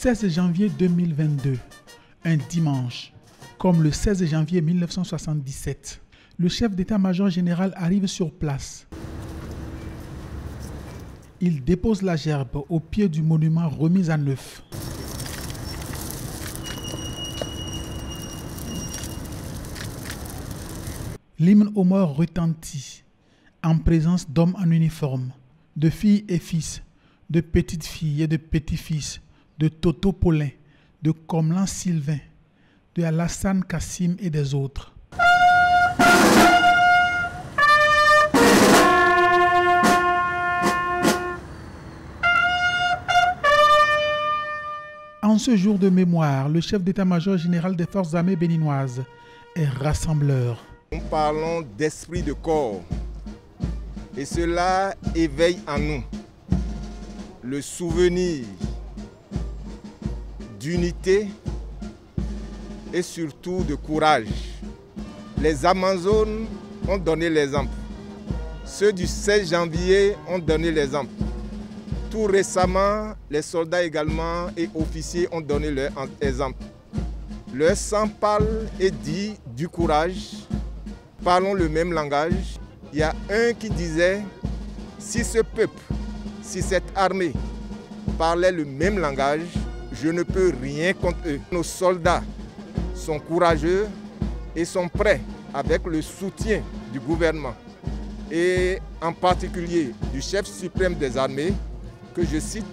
16 janvier 2022, un dimanche, comme le 16 janvier 1977, le chef d'état-major général arrive sur place. Il dépose la gerbe au pied du monument remis à neuf. L'hymne aux morts retentit, en présence d'hommes en uniforme, de filles et fils, de petites filles et de petits-fils, de Toto Paulin, de Komlan Sylvain, de Alassane Kassim et des autres. En ce jour de mémoire, le chef d'état-major général des forces armées béninoises est rassembleur. Nous parlons d'esprit de corps et cela éveille en nous le souvenir d'unité et surtout de courage. Les Amazones ont donné l'exemple. Ceux du 16 janvier ont donné l'exemple. Tout récemment, les soldats également et officiers ont donné leur exemple. Leur sang parle et dit du courage. Parlons le même langage. Il y a un qui disait, si ce peuple, si cette armée parlait le même langage, je ne peux rien contre eux. Nos soldats sont courageux et sont prêts, avec le soutien du gouvernement et en particulier du chef suprême des armées, que je cite,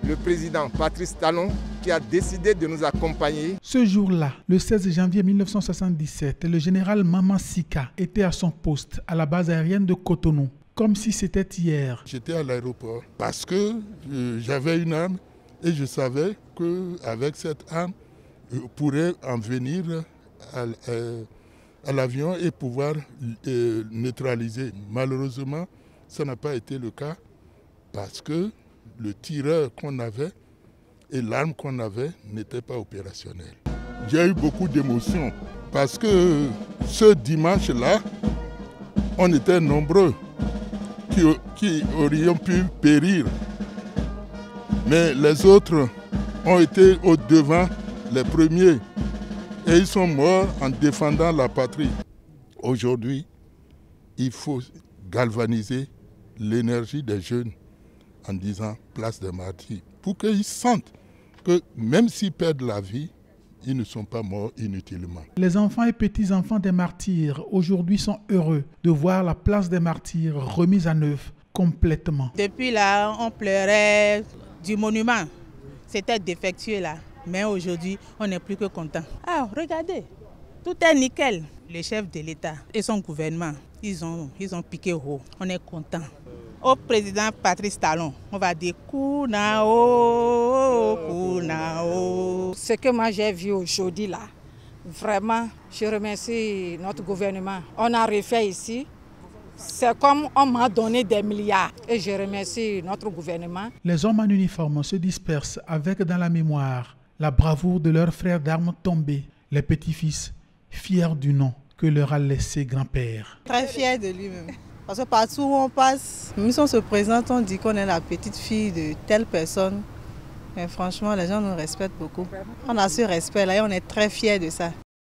le président Patrice Talon, qui a décidé de nous accompagner. Ce jour-là, le 16 janvier 1977, le général Maman Sika était à son poste à la base aérienne de Cotonou, comme si c'était hier. J'étais à l'aéroport parce que j'avais une arme et je savais qu'avec cette arme, je pourrais en venir à l'avion et pouvoir neutraliser. Malheureusement, ça n'a pas été le cas parce que le tireur qu'on avait et l'arme qu'on avait n'étaient pas opérationnels. J'ai eu beaucoup d'émotions parce que ce dimanche-là, on était nombreux qui aurions pu périr. Mais les autres ont été au-devant, les premiers, et ils sont morts en défendant la patrie. Aujourd'hui, il faut galvaniser l'énergie des jeunes en disant place des martyrs, pour qu'ils sentent que même s'ils perdent la vie, ils ne sont pas morts inutilement. Les enfants et petits-enfants des martyrs aujourd'hui sont heureux de voir la place des martyrs remise à neuf complètement. Depuis là, on pleurait du monument. C'était défectueux là. Mais aujourd'hui, on n'est plus que content. Ah, regardez, tout est nickel. Le chef de l'État et son gouvernement, ils ont piqué haut. On est content. Au président Patrice Talon, on va dire Kunao, Kunao. Ce que moi j'ai vu aujourd'hui là, vraiment, je remercie notre gouvernement. On a refait ici. C'est comme on m'a donné des milliards et je remercie notre gouvernement. Les hommes en uniforme se dispersent avec dans la mémoire la bravoure de leurs frères d'armes tombés, les petits-fils fiers du nom que leur a laissé grand-père. Très fier de lui-même. Parce que partout où on passe, même si on se présente, on dit qu'on est la petite fille de telle personne. Mais franchement, les gens nous respectent beaucoup. On a ce respect-là et on est très fiers de ça.